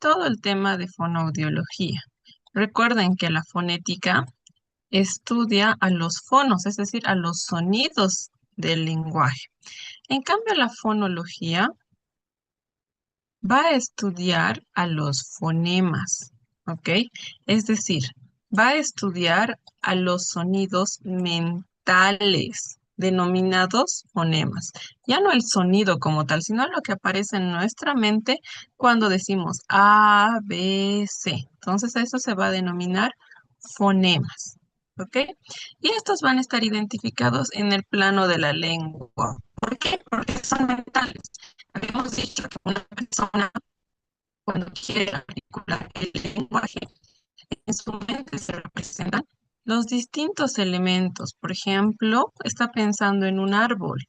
todo el tema de fonoaudiología. Recuerden que la fonética estudia a los fonos, es decir, a los sonidos del lenguaje. En cambio, la fonología va a estudiar a los fonemas, ¿ok? Es decir, va a estudiar a los sonidos mentales, denominados fonemas. Ya no el sonido como tal, sino lo que aparece en nuestra mente cuando decimos A, B, C. Entonces, eso se va a denominar fonemas, ¿ok? Y estos van a estar identificados en el plano de la lengua. ¿Por qué? Porque son mentales. Habíamos dicho que una persona, cuando quiere articular el lenguaje, en su mente se representan los distintos elementos. Por ejemplo, está pensando en un árbol,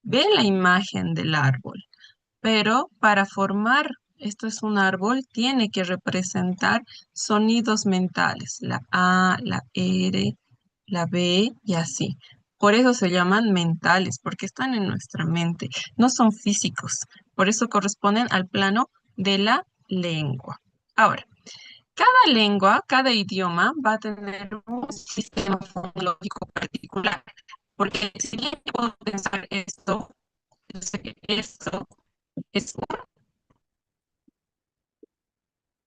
ve la imagen del árbol, pero para formar esto es un árbol, tiene que representar sonidos mentales, la A, la R, la B y así. Por eso se llaman mentales, porque están en nuestra mente, no son físicos. Por eso corresponden al plano de la lengua. Ahora, cada lengua, cada idioma va a tener un sistema fonológico particular, porque si bien yo puedo pensar esto, yo sé que esto es un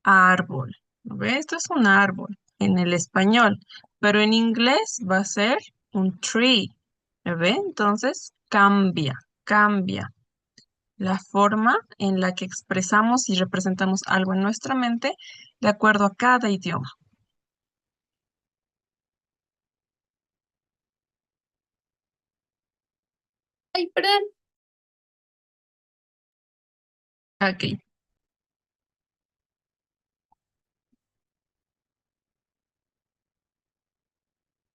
árbol. ¿No ve? Esto es un árbol en el español, pero en inglés va a ser un tree. ¿Lo ve? Entonces cambia la forma en la que expresamos y representamos algo en nuestra mente de acuerdo a cada idioma. Ay, perdón. Ok.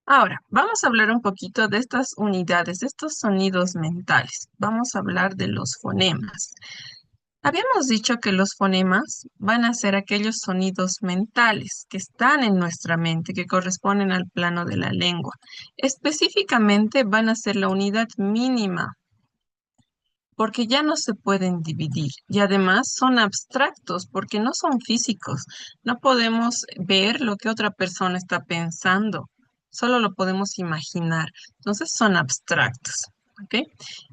Ahora, vamos a hablar un poquito de estas unidades, de estos sonidos mentales. Vamos a hablar de los fonemas. Habíamos dicho que los fonemas van a ser aquellos sonidos mentales que están en nuestra mente, que corresponden al plano de la lengua. Específicamente van a ser la unidad mínima, porque ya no se pueden dividir y además son abstractos, porque no son físicos. No podemos ver lo que otra persona está pensando, solo lo podemos imaginar. Entonces son abstractos. ¿Ok?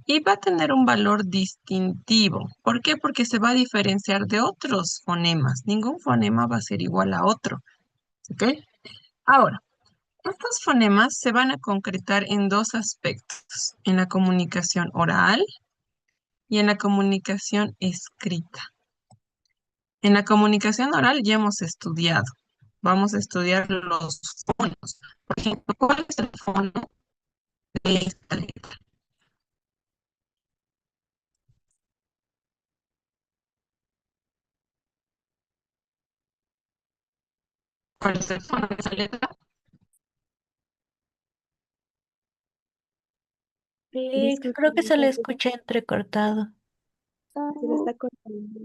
Y va a tener un valor distintivo. ¿Por qué? Porque se va a diferenciar de otros fonemas. Ningún fonema va a ser igual a otro. ¿Ok? Ahora, estos fonemas se van a concretar en dos aspectos, en la comunicación oral y en la comunicación escrita. En la comunicación oral ya hemos estudiado. Vamos a estudiar los fonos. Por ejemplo, ¿cuál es el fono de esta letra? ¿Cuál es el fono de esa letra? Creo que se le escucha entrecortado. Se le está cortando.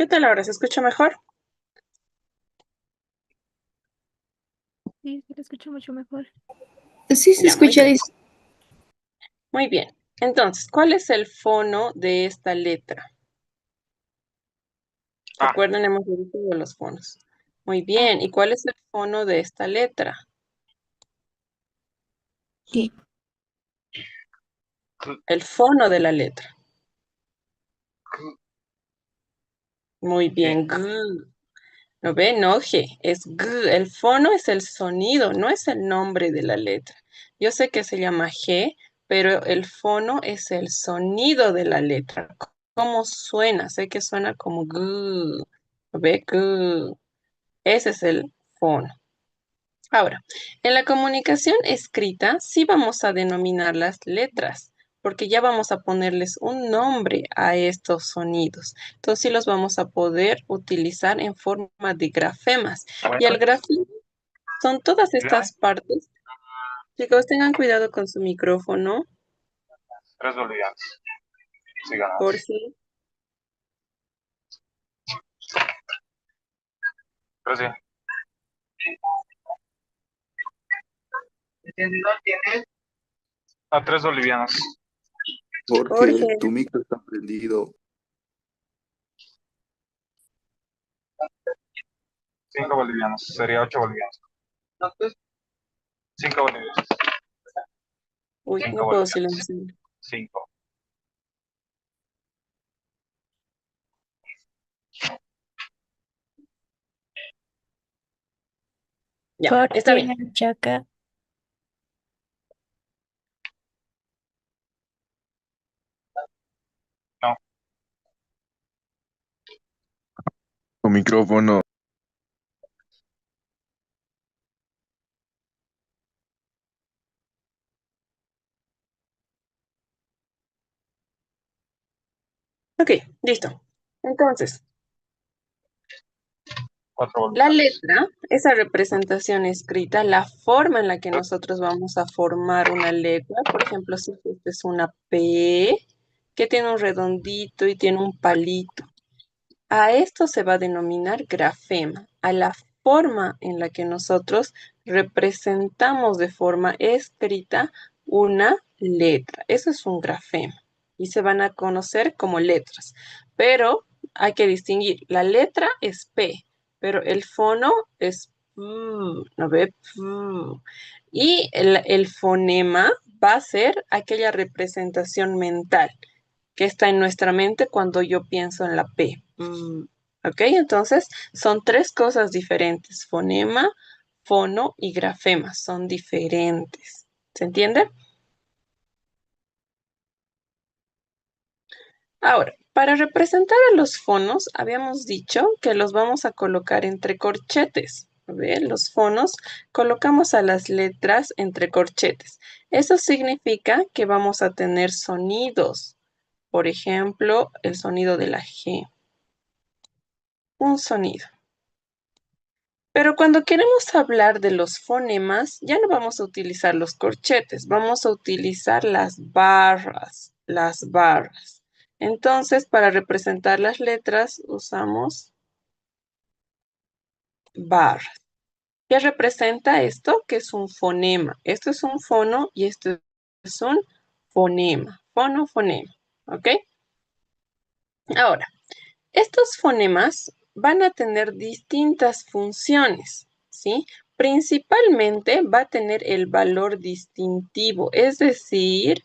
¿Qué tal ahora? ¿Se escucha mejor? Sí, se le escucha mucho mejor. Sí, se Ya, muy escucha, bien. dice. Muy bien. Entonces, ¿cuál es el fono de esta letra? Ah, Recuerden, hemos visto de los fonos. Muy bien. ¿Y cuál es el fono de esta letra? G. El fono de la letra. Muy bien. G. ¿No ve? No G, es G. El fono es el sonido, no es el nombre de la letra. Yo sé que se llama G, pero el fono es el sonido de la letra. ¿Cómo suena? Sé que suena como G. ¿No ve? G. Ese es el fono. Ahora, en la comunicación escrita sí vamos a denominar las letras, porque ya vamos a ponerles un nombre a estos sonidos. Entonces sí los vamos a poder utilizar en forma de grafemas. Y el grafema son todas estas partes. Chicos, tengan cuidado con su micrófono, 3 bolivianos. Sigan por así. si. 3 a 3 bolivianos. Jorge, Jorge, tu micro está prendido. 5 bolivianos. Sería 8 bolivianos. 5 bolivianos. uy, 5 no puedo bolivianos. silenciar. 5. Ya, está Jorge, bien. Chaca. No. Tu micrófono. Ok, listo. Entonces, 4 la bolivianos. letra, esa representación escrita, la forma en la que nosotros vamos a formar una letra, por ejemplo, si esta es una P, que tiene un redondito y tiene un palito. A esto se va a denominar grafema, a la forma en la que nosotros representamos de forma escrita una letra. Eso es un grafema y se van a conocer como letras. Pero hay que distinguir, la letra es P, pero el fono es P, ¿no ve? P. Y el fonema va a ser aquella representación mental que está en nuestra mente cuando yo pienso en la P. ¿Ok? Entonces, son tres cosas diferentes. Fonema, fono y grafema. Son diferentes. ¿Se entiende? Ahora, para representar a los fonos, habíamos dicho que los vamos a colocar entre corchetes. A ver, los fonos colocamos a las letras entre corchetes. Eso significa que vamos a tener sonidos. Por ejemplo, el sonido de la G. Un sonido. Pero cuando queremos hablar de los fonemas, ya no vamos a utilizar los corchetes, vamos a utilizar las barras, las barras. Entonces, para representar las letras, usamos barras. ¿Qué representa esto? Que es un fonema. Esto es un fono y esto es un fonema. Fono, fonema. ¿Ok? Ahora, estos fonemas van a tener distintas funciones, ¿sí? Principalmente va a tener el valor distintivo, es decir,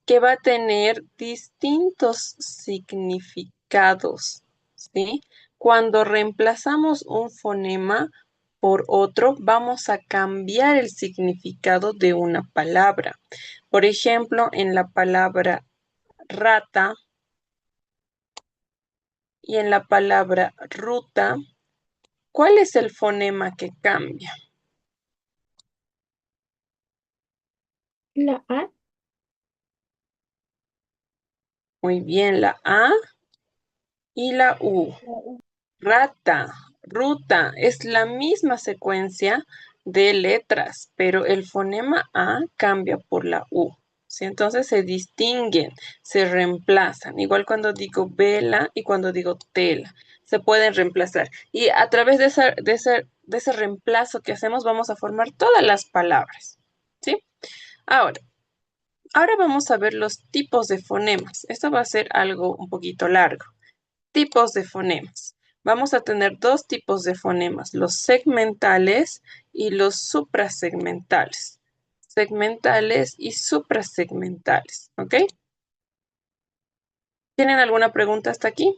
que va a tener distintos significados, ¿sí? Cuando reemplazamos un fonema por otro, vamos a cambiar el significado de una palabra. Por ejemplo, en la palabra rata y en la palabra ruta, ¿cuál es el fonema que cambia? La A. Muy bien, la A y la U. Rata, ruta, es la misma secuencia de letras, pero el fonema A cambia por la U. ¿Sí? Entonces se distinguen, se reemplazan. Igual cuando digo vela y cuando digo tela, se pueden reemplazar. Y a través de ese reemplazo que hacemos, vamos a formar todas las palabras. ¿Sí? Ahora vamos a ver los tipos de fonemas. Esto va a ser algo un poquito largo. Tipos de fonemas. Vamos a tener dos tipos de fonemas, los segmentales y los suprasegmentales. Segmentales y suprasegmentales, ¿ok? ¿Tienen alguna pregunta hasta aquí?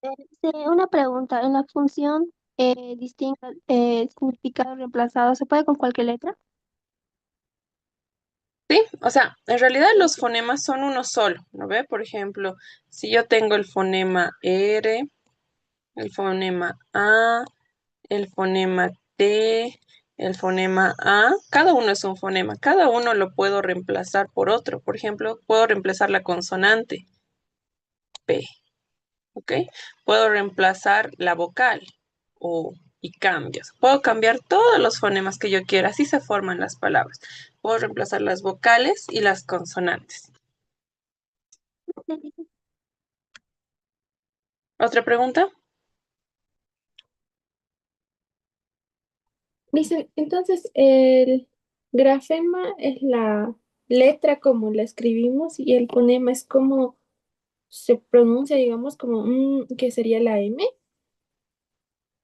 Sí, una pregunta. En la función distinta, significado reemplazado, ¿se puede con cualquier letra? Sí, o sea, en realidad los fonemas son uno solo, ¿no ve? Por ejemplo, si yo tengo el fonema R, el fonema A, el fonema T, el fonema A, cada uno es un fonema, cada uno lo puedo reemplazar por otro. Por ejemplo, puedo reemplazar la consonante P, ¿ok? Puedo reemplazar la vocal O y cambios. Puedo cambiar todos los fonemas que yo quiera, así se forman las palabras. Puedo reemplazar las vocales y las consonantes. ¿Otra pregunta? Dice, entonces el grafema es la letra como la escribimos y el fonema es como se pronuncia, digamos, como que sería la M.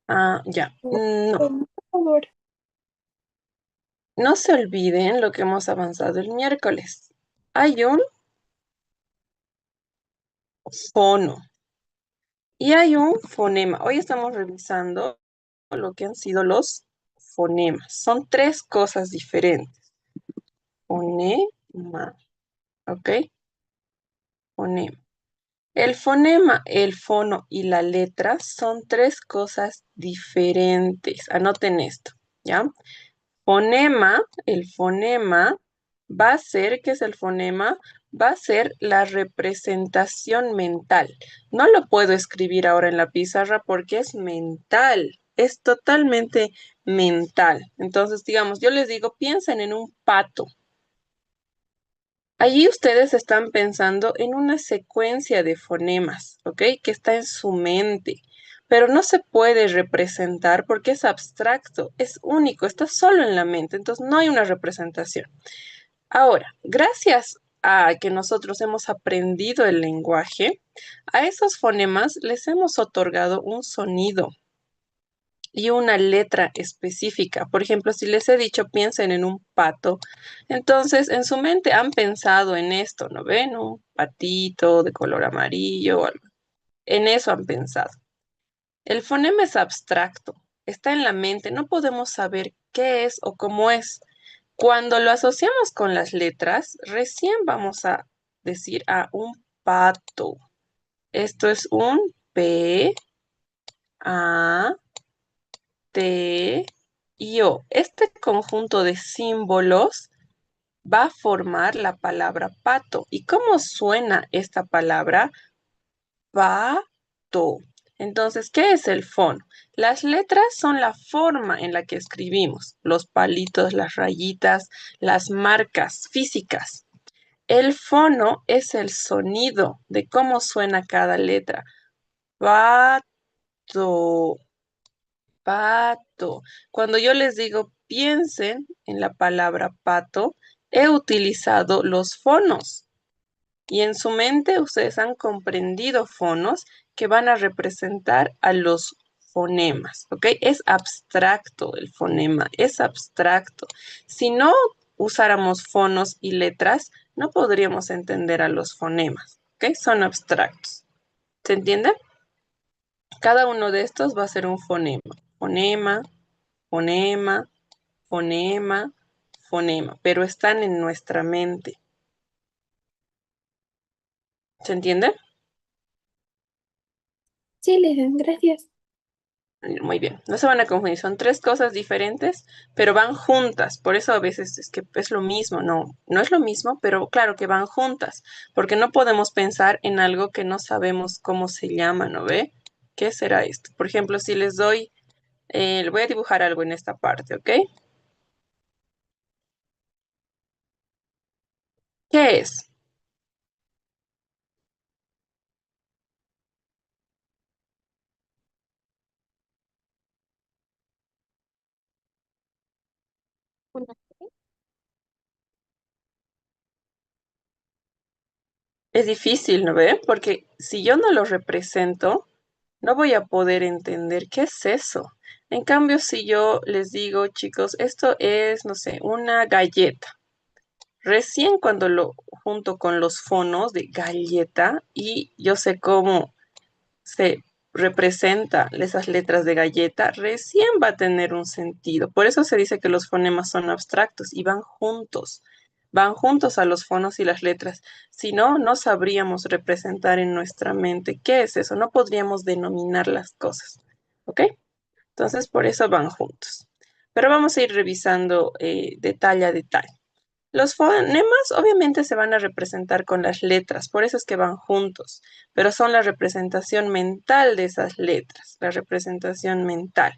Ah, ya. No, Por favor. no se olviden lo que hemos avanzado el miércoles. Hay un fono y hay un fonema. Hoy estamos revisando lo que han sido los fonemas. Son tres cosas diferentes. Fonema, ¿ok? Fonema. El fonema, el fono y la letra son tres cosas diferentes. Anoten esto, ¿ya? Fonema, el fonema va a ser, ¿qué es el fonema? Va a ser la representación mental. No lo puedo escribir ahora en la pizarra porque es mental, es totalmente mental. Entonces, digamos, yo les digo, piensen en un pato. Allí ustedes están pensando en una secuencia de fonemas, ¿ok? Que está en su mente, pero no se puede representar porque es abstracto, es único, está solo en la mente, entonces no hay una representación. Ahora, gracias a que nosotros hemos aprendido el lenguaje, a esos fonemas les hemos otorgado un sonido y una letra específica. Por ejemplo, si les he dicho piensen en un pato, entonces en su mente han pensado en esto, ¿no ven? Un patito de color amarillo o algo. En eso han pensado. El fonema es abstracto, está en la mente, no podemos saber qué es o cómo es. Cuando lo asociamos con las letras, recién vamos a decir a un pato. Esto es un P, A, T y O. Este conjunto de símbolos va a formar la palabra pato. ¿Y cómo suena esta palabra? Pato. Entonces, ¿qué es el fono? Las letras son la forma en la que escribimos, los palitos, las rayitas, las marcas físicas. El fono es el sonido de cómo suena cada letra. Pato. Pato. Cuando yo les digo piensen en la palabra pato, he utilizado los fonos y en su mente ustedes han comprendido fonos que van a representar a los fonemas, ¿ok? Es abstracto el fonema, es abstracto. Si no usáramos fonos y letras, no podríamos entender a los fonemas, ¿ok? Son abstractos. ¿Se entiende? Cada uno de estos va a ser un fonema. Fonema, fonema, fonema, fonema, pero están en nuestra mente. ¿Se entiende? Sí, Lidia, gracias. Muy bien, no se van a confundir, son tres cosas diferentes, pero van juntas, por eso a veces es que es lo mismo, no, no es lo mismo, pero claro que van juntas, porque no podemos pensar en algo que no sabemos cómo se llama, ¿no ve? ¿Qué será esto? Por ejemplo, si les doy, le voy a dibujar algo en esta parte, ¿ok? ¿Qué es? Una Es difícil, ¿no ve? Porque si yo no lo represento, no voy a poder entender qué es eso. En cambio, si yo les digo, chicos, esto es, no sé, una galleta. Recién cuando lo junto con los fonos de galleta y yo sé cómo se representa esas letras de galleta, recién va a tener un sentido. Por eso se dice que los fonemas son abstractos y van juntos a los fonos y las letras. Si no, no sabríamos representar en nuestra mente qué es eso, no podríamos denominar las cosas. ¿Ok? Entonces, por eso van juntos. Pero vamos a ir revisando detalle a detalle. Los fonemas obviamente se van a representar con las letras, por eso es que van juntos, pero son la representación mental de esas letras, la representación mental.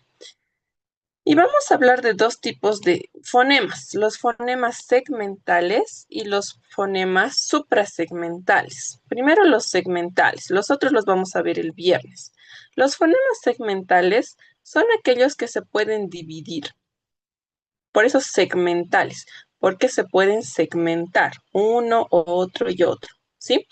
Y vamos a hablar de dos tipos de fonemas, los fonemas segmentales y los fonemas suprasegmentales. Primero los segmentales, los otros los vamos a ver el viernes. Los fonemas segmentales son aquellos que se pueden dividir. Por eso segmentales, porque se pueden segmentar uno, otro y otro, ¿sí?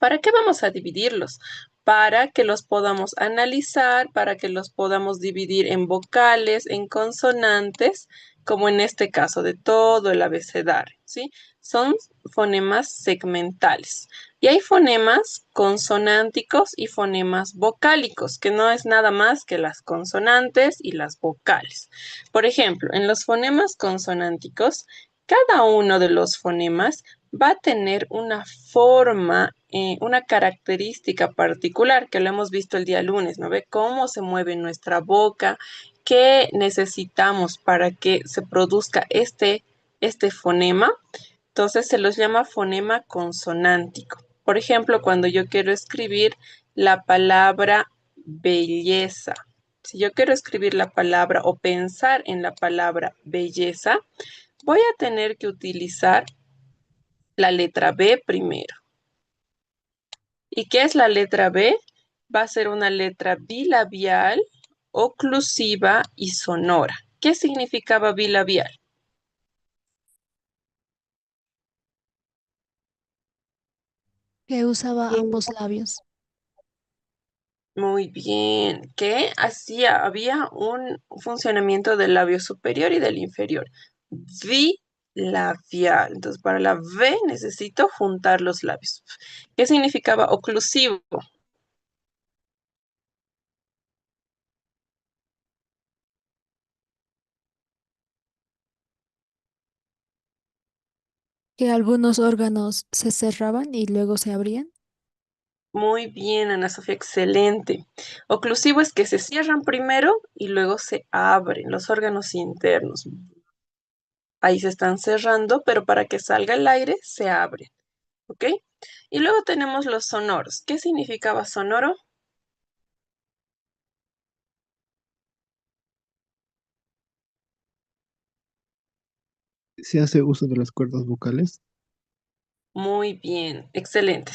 ¿Para qué vamos a dividirlos? Para que los podamos analizar, para que los podamos dividir en vocales, en consonantes, como en este caso de todo el abecedario, ¿sí? Son fonemas segmentales. Y hay fonemas consonánticos y fonemas vocálicos, que no es nada más que las consonantes y las vocales. Por ejemplo, en los fonemas consonánticos, cada uno de los fonemas va a tener una forma, una característica particular, que lo hemos visto el día lunes, ¿no ve? Cómo se mueve nuestra boca, qué necesitamos para que se produzca este fonema. Entonces se los llama fonema consonántico. Por ejemplo, cuando yo quiero escribir la palabra belleza, si yo quiero escribir la palabra o pensar en la palabra belleza, voy a tener que utilizar la letra B primero. ¿Y qué es la letra B? Va a ser una letra bilabial, oclusiva y sonora. ¿Qué significaba bilabial? Que usaba Bien, ambos labios. muy bien. ¿Qué hacía? Había un funcionamiento del labio superior y del inferior. Bilabial. Entonces, para la B necesito juntar los labios. ¿Qué significaba oclusivo? Que algunos órganos se cerraban y luego se abrían. Muy bien, Ana Sofía, excelente. Oclusivo es que se cierran primero y luego se abren los órganos internos. Ahí se están cerrando, pero para que salga el aire se abren, ¿ok? Y luego tenemos los sonoros. ¿Qué significaba sonoro? Se hace uso de las cuerdas vocales. Muy bien, excelente.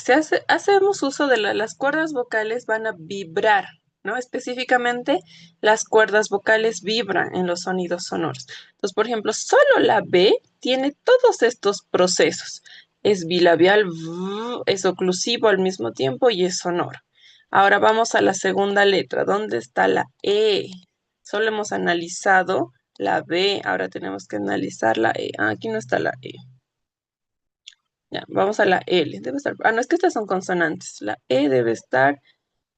Hacemos uso de las cuerdas vocales, van a vibrar, ¿no? Específicamente, las cuerdas vocales vibran en los sonidos sonoros. Entonces, por ejemplo, solo la B tiene todos estos procesos. Es bilabial, es oclusivo al mismo tiempo y es sonoro. Ahora vamos a la segunda letra. ¿Dónde está la E? Solo hemos analizado la B, ahora tenemos que analizar la E. Ah, aquí no está la E. Ya, vamos a la L. Debe estar. Ah, no, es que estas son consonantes. La E debe estar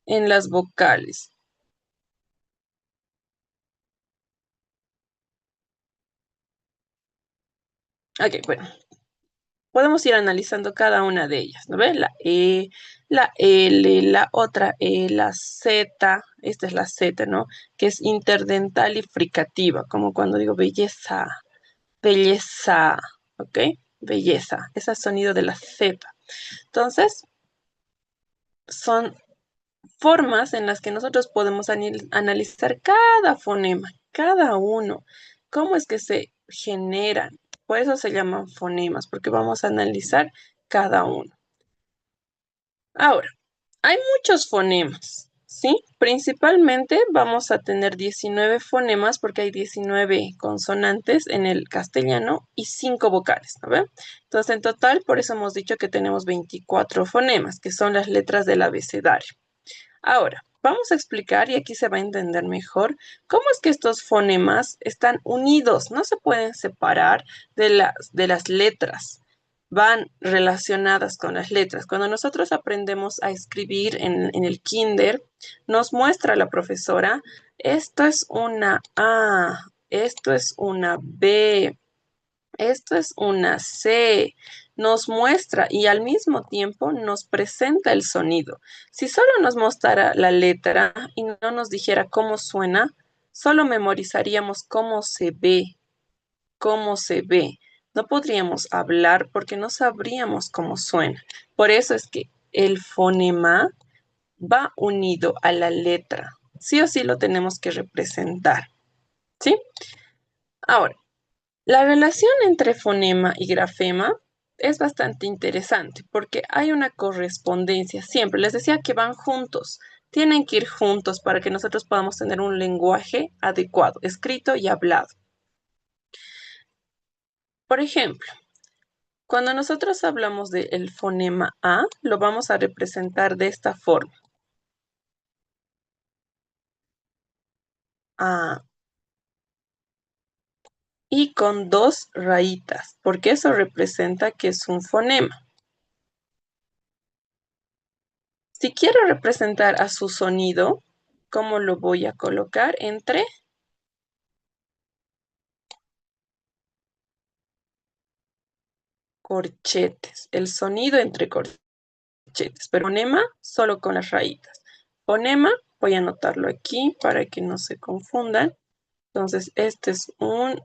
en las vocales. Ok, bueno. Podemos ir analizando cada una de ellas, ¿no ven? La E, la L, la otra E, la Z. Esta es la Z, ¿no? Que es interdental y fricativa, como cuando digo belleza, belleza, ¿ok? Belleza. Ese sonido de la Z. Entonces, son formas en las que nosotros podemos analizar cada fonema, cada uno, cómo es que se generan. Por eso se llaman fonemas, porque vamos a analizar cada uno. Ahora, hay muchos fonemas, ¿sí? Principalmente vamos a tener 19 fonemas porque hay 19 consonantes en el castellano y 5 vocales, ¿no ven? Entonces, en total, por eso hemos dicho que tenemos 24 fonemas, que son las letras del abecedario. Ahora, vamos a explicar, y aquí se va a entender mejor, cómo es que estos fonemas están unidos, no se pueden separar de las letras, van relacionadas con las letras. Cuando nosotros aprendemos a escribir en el kinder, nos muestra la profesora, esto es una A, esto es una B, esto es una C, nos muestra y al mismo tiempo nos presenta el sonido. Si solo nos mostrara la letra y no nos dijera cómo suena, solo memorizaríamos cómo se ve, cómo se ve. No podríamos hablar porque no sabríamos cómo suena. Por eso es que el fonema va unido a la letra. Sí o sí lo tenemos que representar. ¿Sí? Ahora, la relación entre fonema y grafema es bastante interesante porque hay una correspondencia siempre. Les decía que van juntos. Tienen que ir juntos para que nosotros podamos tener un lenguaje adecuado, escrito y hablado. Por ejemplo, cuando nosotros hablamos del fonema A, lo vamos a representar de esta forma. A. Y con 2 rayitas, porque eso representa que es un fonema. Si quiero representar a su sonido, ¿cómo lo voy a colocar? Entre corchetes. El sonido entre corchetes. Pero fonema solo con las rayitas. Fonema, voy a anotarlo aquí para que no se confundan. Entonces, este es un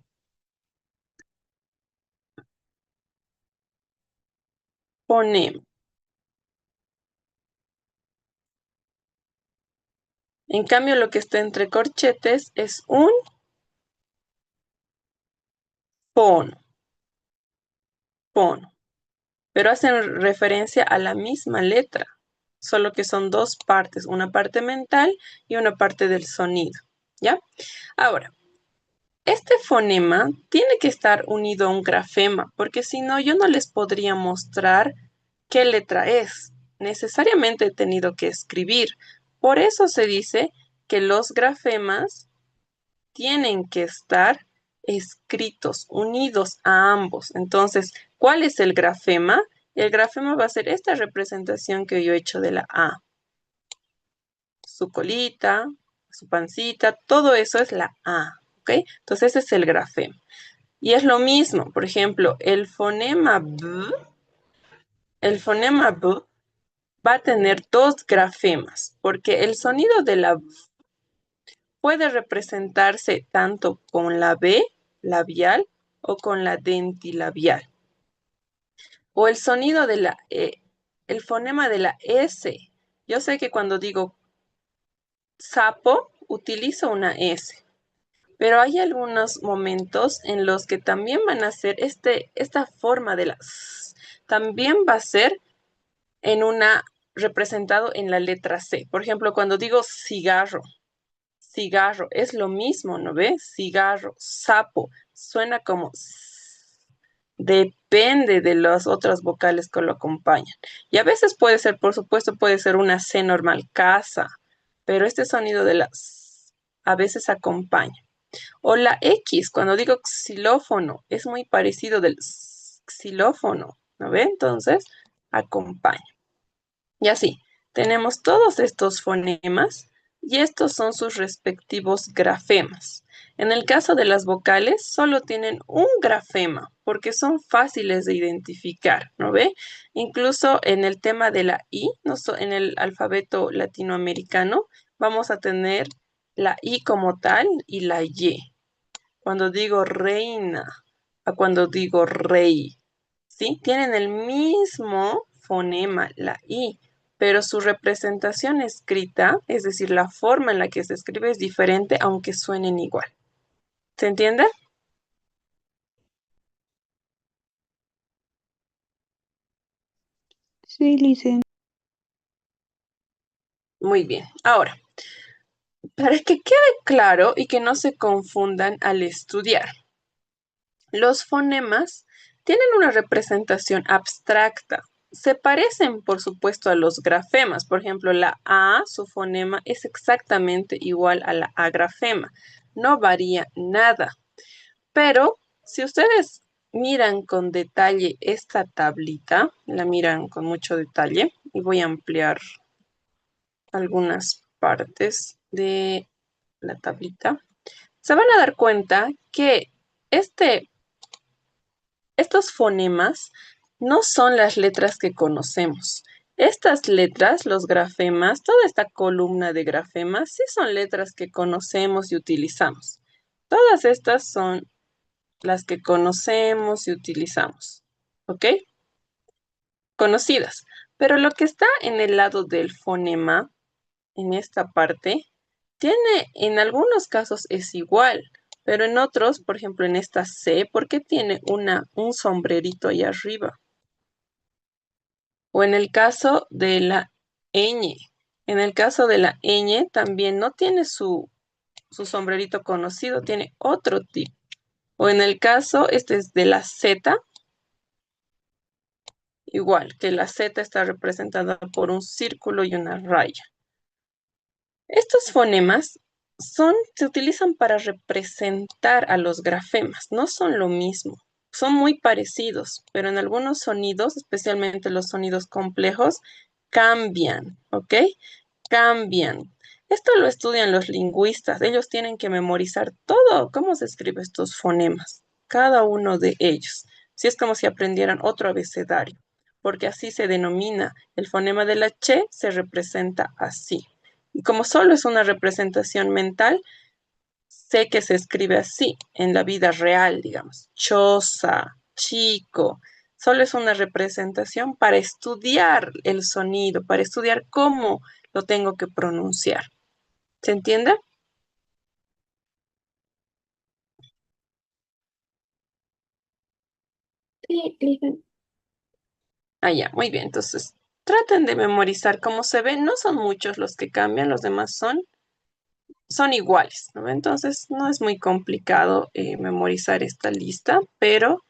fonema. En cambio, lo que está entre corchetes es un fono. Fono. Pero hacen referencia a la misma letra, solo que son 2 partes, una parte mental y una parte del sonido, ¿ya? Ahora, este fonema tiene que estar unido a un grafema, porque si no, yo no les podría mostrar qué letra es. Necesariamente he tenido que escribir. Por eso se dice que los grafemas tienen que estar escritos, unidos a ambos. Entonces, ¿cuál es el grafema? El grafema va a ser esta representación que yo he hecho de la A. Su colita, su pancita, todo eso es la A, ¿ok? Entonces, ese es el grafema. Y es lo mismo, por ejemplo, el fonema B va a tener 2 grafemas, porque el sonido de la B puede representarse tanto con la B labial o con la dentilabial. O el sonido de la E, el fonema de la S. Yo sé que cuando digo sapo, utilizo una S. Pero hay algunos momentos en los que también van a ser esta forma de la S. También va a ser representado en la letra C. Por ejemplo, cuando digo cigarro, cigarro, es lo mismo, ¿no ves? Cigarro, sapo, suena como depende de las otras vocales que lo acompañan. Y a veces puede ser, por supuesto, puede ser una C normal, casa, pero este sonido de las a veces acompaña. O la X, cuando digo xilófono, es muy parecido del xilófono, ¿no ve? Entonces, acompaña. Y así, tenemos todos estos fonemas y estos son sus respectivos grafemas. En el caso de las vocales, solo tienen un grafema porque son fáciles de identificar, ¿no ve? Incluso en el tema de la I, en el alfabeto latinoamericano, vamos a tener la I como tal y la Y. Cuando digo reina, a cuando digo rey, ¿sí? Tienen el mismo fonema, la I, pero su representación escrita, es decir, la forma en la que se escribe es diferente, aunque suenen igual. ¿Se entiende? Sí, Licen. Muy bien. Ahora, Para que quede claro y que no se confundan al estudiar, los fonemas tienen una representación abstracta. Se parecen, por supuesto, a los grafemas. Por ejemplo, la A, su fonema es exactamente igual a la A grafema. No varía nada. Pero si ustedes miran con detalle esta tablita, la miran con mucho detalle, y voy a ampliar algunas partes de la tablita, se van a dar cuenta que estos fonemas no son las letras que conocemos. Estas letras, los grafemas, toda esta columna de grafemas, sí son letras que conocemos y utilizamos. Todas estas son las que conocemos y utilizamos. ¿Ok? Conocidas. Pero lo que está en el lado del fonema, en esta parte, tiene, en algunos casos es igual, pero en otros, por ejemplo en esta C, ¿por qué tiene un sombrerito ahí arriba? O en el caso de la ñ. En el caso de la ñ también no tiene su sombrerito conocido, tiene otro tipo. O en el caso, este es de la Z, igual que la Z está representada por un círculo y una raya. Estos fonemas se utilizan para representar a los grafemas, no son lo mismo. Son muy parecidos, pero en algunos sonidos, especialmente los sonidos complejos, cambian, ¿ok? Cambian. Esto lo estudian los lingüistas. Ellos tienen que memorizar todo, cómo se escribe estos fonemas, cada uno de ellos. Si es como si aprendieran otro abecedario, porque así se denomina. El fonema de la che se representa así. Y como solo es una representación mental, sé que se escribe así en la vida real, digamos. Choza, chico. Solo es una representación para estudiar el sonido, para estudiar cómo lo tengo que pronunciar. ¿Se entiende? Sí, Ligen. Ah, ya, muy bien. Entonces, traten de memorizar cómo se ven. No son muchos los que cambian, los demás son iguales, ¿no? Entonces, no es muy complicado memorizar esta lista, pero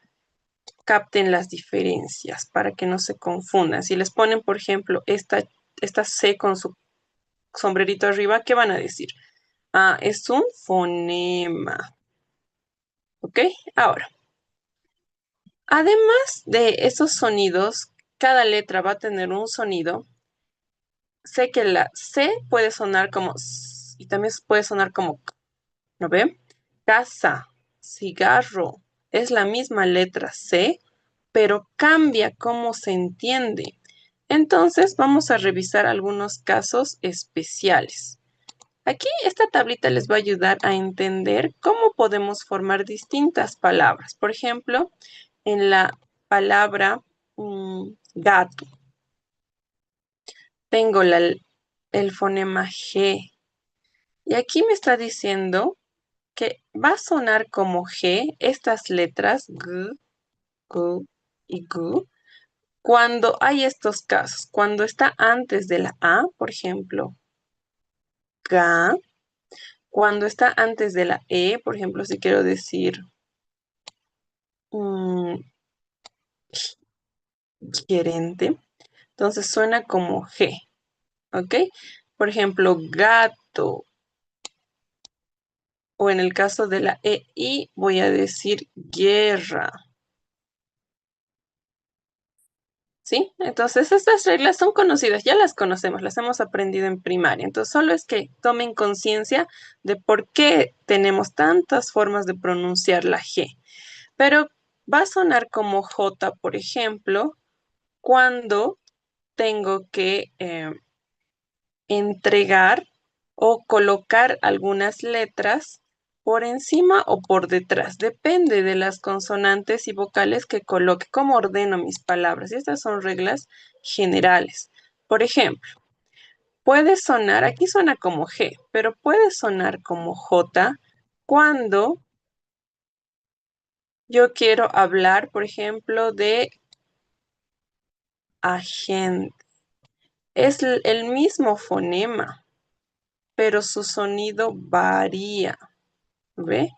capten las diferencias para que no se confundan. Si les ponen, por ejemplo, esta C con su sombrerito arriba, ¿qué van a decir? Ah, es un fonema. ¿Ok? Ahora, además de esos sonidos, cada letra va a tener un sonido. Sé que la C puede sonar como S y también puede sonar como K, ¿no ve? Casa, cigarro, es la misma letra C, pero cambia cómo se entiende. Entonces vamos a revisar algunos casos especiales. Aquí esta tablita les va a ayudar a entender cómo podemos formar distintas palabras. Por ejemplo, en la palabra gato, tengo el fonema G. Y aquí me está diciendo que va a sonar como G estas letras G, G y G cuando hay estos casos. Cuando está antes de la A, por ejemplo, ga. Cuando está antes de la E, por ejemplo, si quiero decir mm, gerente, entonces suena como G, ¿ok? Por ejemplo, gato. O en el caso de la EI, voy a decir guerra. ¿Sí? Entonces, estas reglas son conocidas, ya las conocemos, las hemos aprendido en primaria. Entonces, solo es que tomen conciencia de por qué tenemos tantas formas de pronunciar la G. Pero va a sonar como J, por ejemplo, cuando tengo que entregar o colocar algunas letras por encima o por detrás. Depende de las consonantes y vocales que coloque, cómo ordeno mis palabras. Y estas son reglas generales. Por ejemplo, puede sonar, aquí suena como G, pero puede sonar como J cuando yo quiero hablar, por ejemplo, de agente. Es el mismo fonema. pero su sonido varía. ¿Ve?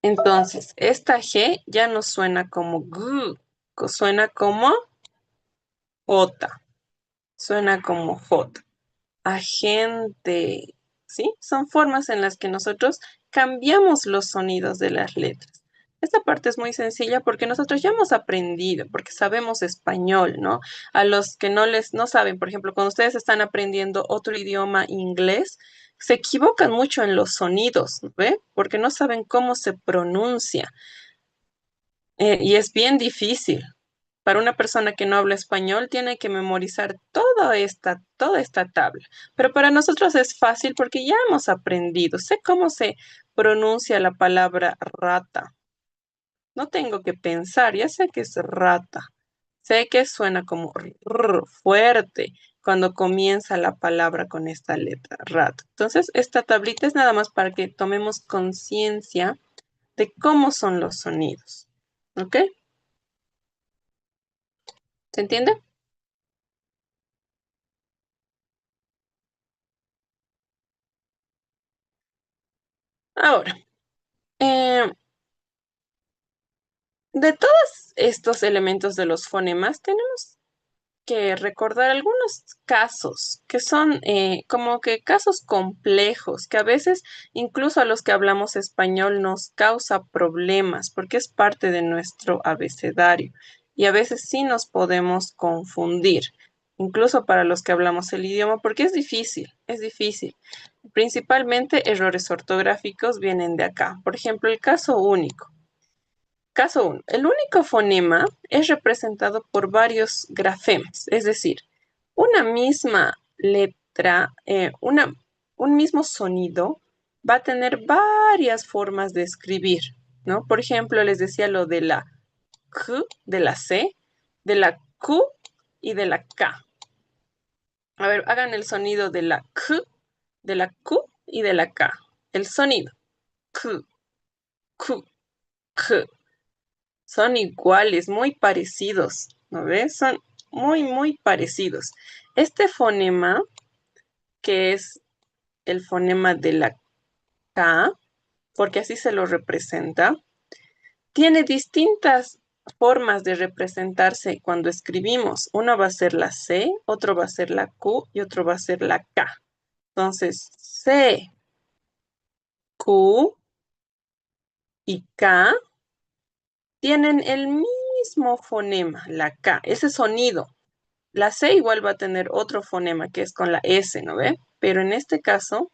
Entonces, esta G ya no suena como G, suena como J. Suena como J. Agente, ¿sí? Son formas en las que nosotros cambiamos los sonidos de las letras. Esta parte es muy sencilla porque nosotros ya hemos aprendido, porque sabemos español, ¿no? A los que no saben, por ejemplo, cuando ustedes están aprendiendo otro idioma inglés, se equivocan mucho en los sonidos, ¿ve? Porque no saben cómo se pronuncia. Y es bien difícil. Para una persona que no habla español, tiene que memorizar toda esta tabla. Pero para nosotros es fácil porque ya hemos aprendido. Sé cómo se pronuncia la palabra rata. No tengo que pensar, ya sé que es rata. Sé que suena como fuerte cuando comienza la palabra con esta letra, rata. Entonces, esta tablita es nada más para que tomemos conciencia de cómo son los sonidos. ¿Ok? ¿Se entiende? Ahora, eh, de todos estos elementos de los fonemas, tenemos que recordar algunos casos que son como que casos complejos, que a veces incluso a los que hablamos español nos causa problemas porque es parte de nuestro abecedario y a veces sí nos podemos confundir, incluso para los que hablamos el idioma, porque es difícil, es difícil. Principalmente errores ortográficos vienen de acá. Por ejemplo, el caso único. Caso 1. El único fonema es representado por varios grafemas, es decir, una misma letra, un mismo sonido va a tener varias formas de escribir, ¿no? Por ejemplo, les decía lo de la K, de la C, de la Q y de la K. A ver, hagan el sonido de la K, de la Q y de la K. El sonido. K, Q, K. Son iguales, muy parecidos, ¿no ves? Son muy parecidos. Este fonema, que es el fonema de la K, porque así se lo representa, tiene distintas formas de representarse cuando escribimos. Uno va a ser la C, otro va a ser la Q y otro va a ser la K. Entonces, C, Q y K tienen el mismo fonema, la K, ese sonido. La C igual va a tener otro fonema que es con la S, ¿no ve? Pero en este caso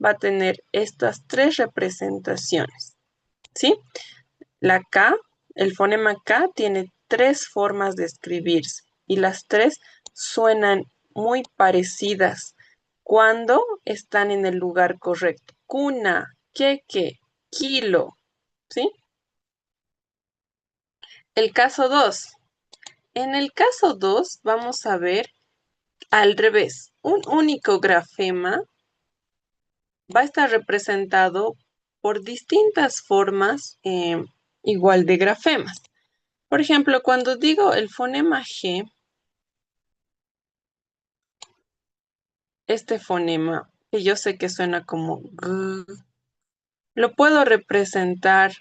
va a tener estas tres representaciones, ¿sí? La K, el fonema K tiene tres formas de escribirse y las tres suenan muy parecidas cuando están en el lugar correcto. Cuna, queque, kilo, ¿sí? El caso 2. En el caso 2 vamos a ver al revés. Un único grafema va a estar representado por distintas formas igual de grafemas. Por ejemplo, cuando digo el fonema G, este fonema, que yo sé que suena como G, lo puedo representar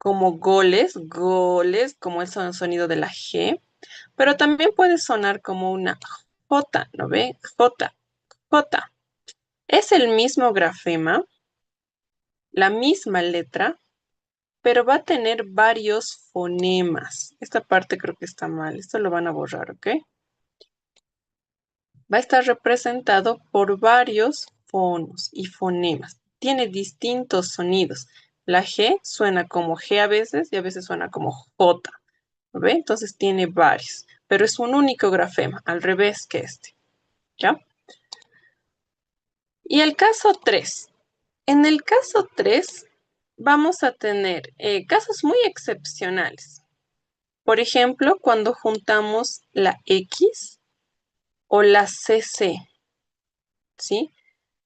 como goles, goles, como el sonido de la G, pero también puede sonar como una J, ¿no ve? J, J. Es el mismo grafema, la misma letra, pero va a tener varios fonemas. Esta parte creo que está mal. Esto lo van a borrar, ¿ok? Va a estar representado por varios fonos y fonemas. Tiene distintos sonidos. La G suena como G a veces y a veces suena como J. ¿Ve? Entonces tiene varios, pero es un único grafema, al revés que este. ¿Ya? Y el caso 3. En el caso 3 vamos a tener casos muy excepcionales. Por ejemplo, cuando juntamos la X o la CC, ¿sí?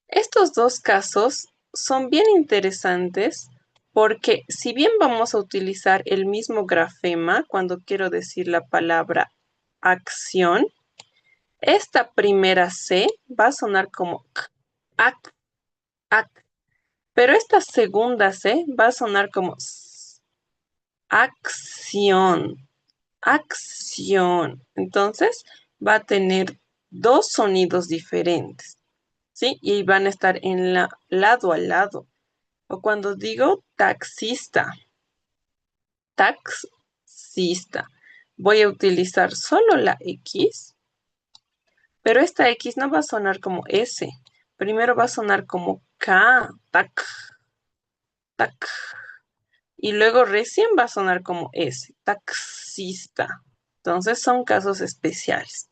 Estos dos casos son bien interesantes Porque si bien vamos a utilizar el mismo grafema cuando quiero decir la palabra acción, esta primera C va a sonar como k, ac, ac, pero esta segunda C va a sonar como s, acción, acción. Entonces va a tener dos sonidos diferentes, ¿sí? Y van a estar en lado a lado. O cuando digo taxista, taxista, voy a utilizar solo la X, pero esta X no va a sonar como S. Primero va a sonar como K, tac, tac. Y luego recién va a sonar como S, taxista. Entonces son casos especiales.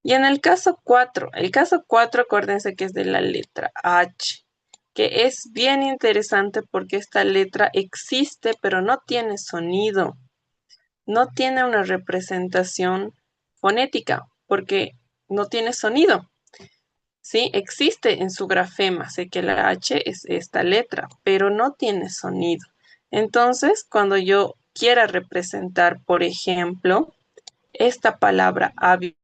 Y en el caso 4, acuérdense que es de la letra H, que es bien interesante porque esta letra existe, pero no tiene sonido. No tiene una representación fonética porque no tiene sonido. Sí, existe en su grafema. Sé que la H es esta letra, pero no tiene sonido. Entonces, cuando yo quiera representar, por ejemplo, esta palabra hábil,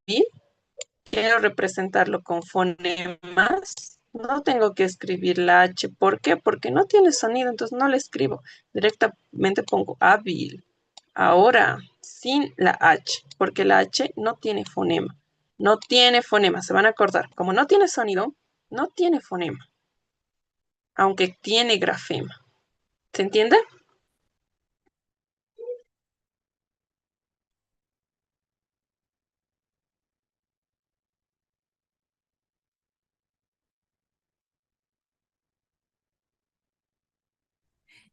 quiero representarlo con fonemas, no tengo que escribir la H. ¿Por qué? Porque no tiene sonido, entonces no la escribo. Directamente pongo hábil. Ahora, sin la H, porque la H no tiene fonema. No tiene fonema, se van a acordar. Como no tiene sonido, no tiene fonema, aunque tiene grafema. ¿Se entiende?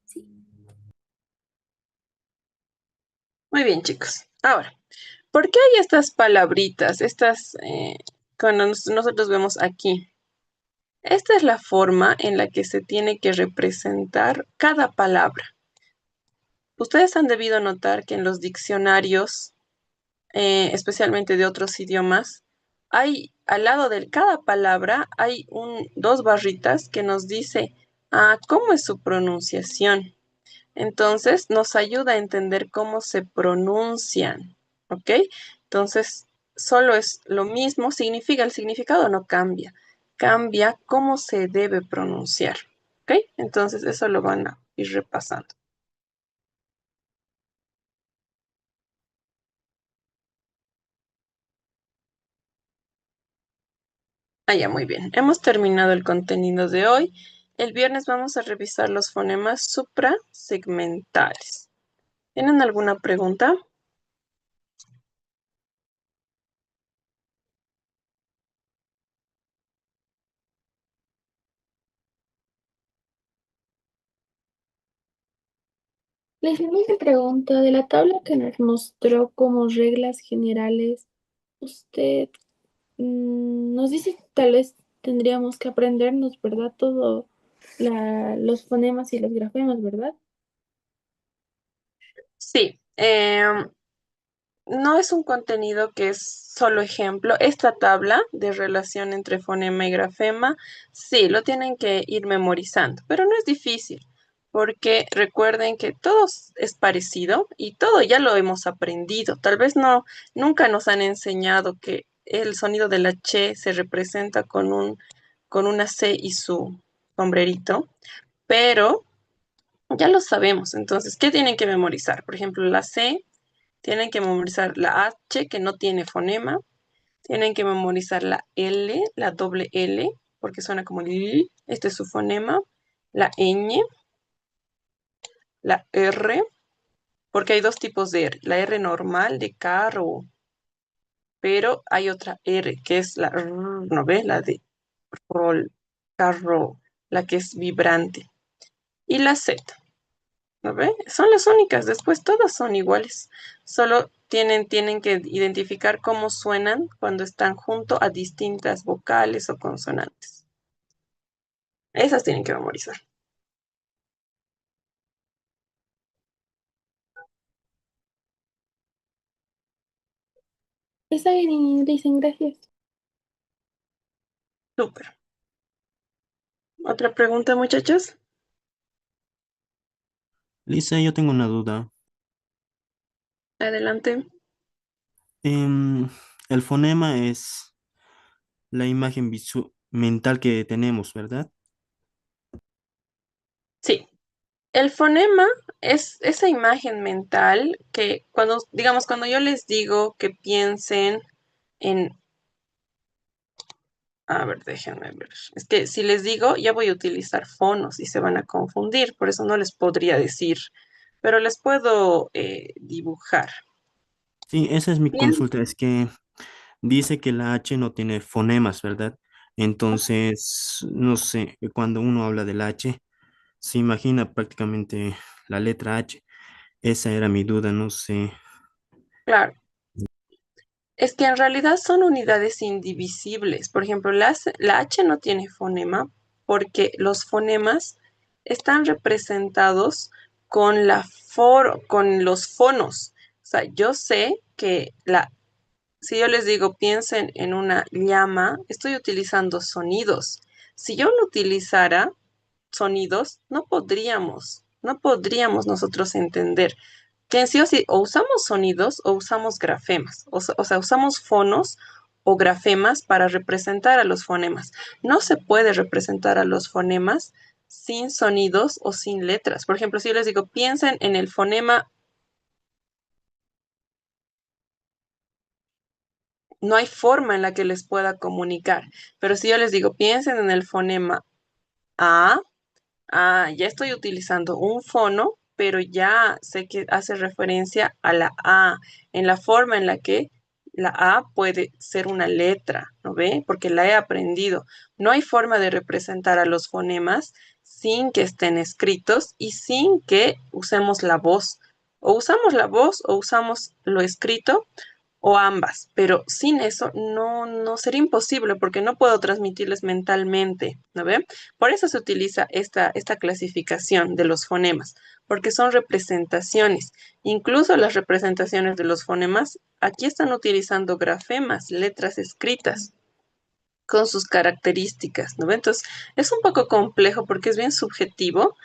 Sí. Muy bien, chicos. Ahora, ¿por qué hay estas palabritas? Cuando nosotros vemos aquí. Esta es la forma en la que se tiene que representar cada palabra. Ustedes han debido notar que en los diccionarios, especialmente de otros idiomas, hay al lado de cada palabra hay dos barritas que nos dice cómo es su pronunciación. Entonces nos ayuda a entender cómo se pronuncian, ¿ok? Entonces solo es lo mismo, el significado no cambia, cambia cómo se debe pronunciar, ¿ok? Entonces eso lo van a ir repasando. Ya, muy bien. Hemos terminado el contenido de hoy. El viernes vamos a revisar los fonemas suprasegmentales. ¿Tienen alguna pregunta? Les tengo una pregunta de la tabla que nos mostró como reglas generales. Usted nos dice que tal vez tendríamos que aprendernos, ¿verdad? Todo los fonemas y los grafemas, ¿verdad? Sí. No es un contenido que es solo ejemplo. Esta tabla de relación entre fonema y grafema, sí, lo tienen que ir memorizando, pero no es difícil, porque recuerden que todo es parecido y todo ya lo hemos aprendido. Tal vez nunca nos han enseñado que el sonido de la Ch se representa con una C y su sombrerito, pero ya lo sabemos. Entonces, ¿qué tienen que memorizar? Por ejemplo, la C. Tienen que memorizar la H, que no tiene fonema. Tienen que memorizar la L, la doble L, porque suena como L. Este es su fonema. La ñ, la R, porque hay dos tipos de R. La R normal de carro, pero hay otra R, que es la R, ¿no ves? La de rol, carro, la que es vibrante. Y la Z. ¿No ve? Son las únicas, después todas son iguales. Solo tienen que identificar cómo suenan cuando están junto a distintas vocales o consonantes. Esas tienen que memorizar. Está bien, dicen gracias. Súper. ¿Otra pregunta, muchachos? Lisa, yo tengo una duda. Adelante. Em, el fonema es la imagen mental que tenemos, ¿verdad? Sí. El fonema es esa imagen mental que cuando, digamos, cuando yo les digo que piensen en, a ver, déjenme ver. Es que si les digo, ya voy a utilizar fonos y se van a confundir, por eso no les podría decir, pero les puedo dibujar. Sí, esa es mi Bien, consulta. Es que dice que la H no tiene fonemas, ¿verdad? Entonces, no sé, cuando uno habla del H, se imagina prácticamente la letra H. Esa era mi duda, no sé. claro. Es que en realidad son unidades indivisibles. Por ejemplo, la H no tiene fonema porque los fonemas están representados con los fonos. O sea, yo sé que si yo les digo piensen en una llama, estoy utilizando sonidos. Si yo no utilizara sonidos, no podríamos nosotros entender que en sí o sí o usamos sonidos o usamos grafemas, o sea, usamos fonos o grafemas para representar a los fonemas. No se puede representar a los fonemas sin sonidos o sin letras. Por ejemplo, si yo les digo, piensen en el fonema, no hay forma en la que les pueda comunicar. Pero si yo les digo, piensen en el fonema A, ya estoy utilizando un fono, pero ya sé que hace referencia a la A, en la forma en la que la A puede ser una letra, ¿no ve? Porque la he aprendido. No hay forma de representar a los fonemas sin que estén escritos y sin que usemos la voz. O usamos la voz o usamos lo escrito o ambas, pero sin eso no sería imposible porque no puedo transmitirles mentalmente, ¿no ven? Por eso se utiliza esta clasificación de los fonemas, porque son representaciones. Incluso las representaciones de los fonemas, aquí están utilizando grafemas, letras escritas con sus características, ¿no ven? Entonces, es un poco complejo porque es bien subjetivo,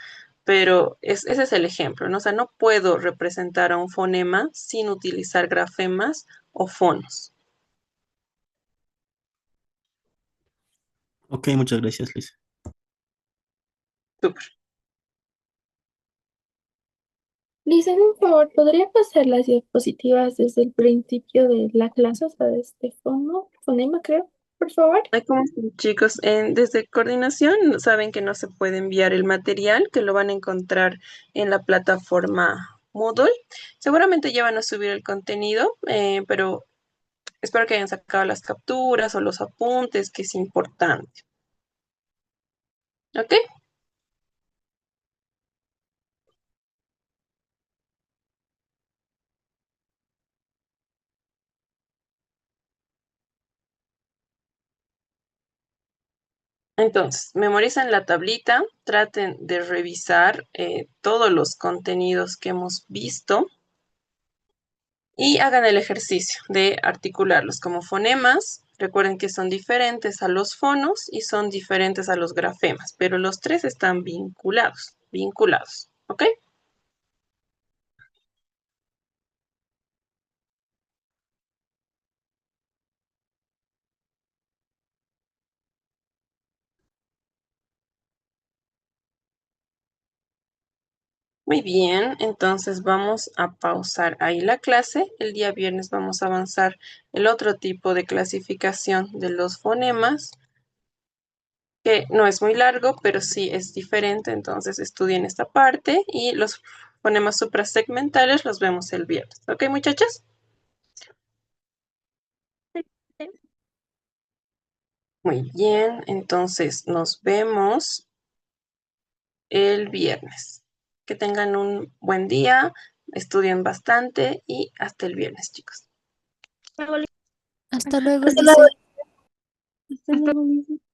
pero ese es el ejemplo, ¿no? O sea, no puedo representar a un fonema sin utilizar grafemas o fonos. Ok, muchas gracias, Lisa. Súper. Lisa, un favor, ¿podría pasar las diapositivas desde el principio de la clase, o sea, de este fonema, creo, por favor? Ay, ¿cómo están, chicos? Desde coordinación saben que no se puede enviar el material, que lo van a encontrar en la plataforma Moodle. Seguramente ya van a subir el contenido, pero espero que hayan sacado las capturas o los apuntes, que es importante. ¿Ok? Entonces, memorizan la tablita, traten de revisar todos los contenidos que hemos visto y hagan el ejercicio de articularlos como fonemas. Recuerden que son diferentes a los fonos y son diferentes a los grafemas, pero los tres están vinculados, ¿ok? Muy bien, entonces vamos a pausar ahí la clase. El día viernes vamos a avanzar el otro tipo de clasificación de los fonemas, que no es muy largo, pero sí es diferente, entonces estudien esta parte y los fonemas suprasegmentales los vemos el viernes. ¿Ok, muchachos? Muy bien, entonces nos vemos el viernes. Que tengan un buen día, estudien bastante y hasta el viernes, chicos. Hasta luego, Hasta luego. Lisa. Hasta luego, Lisa.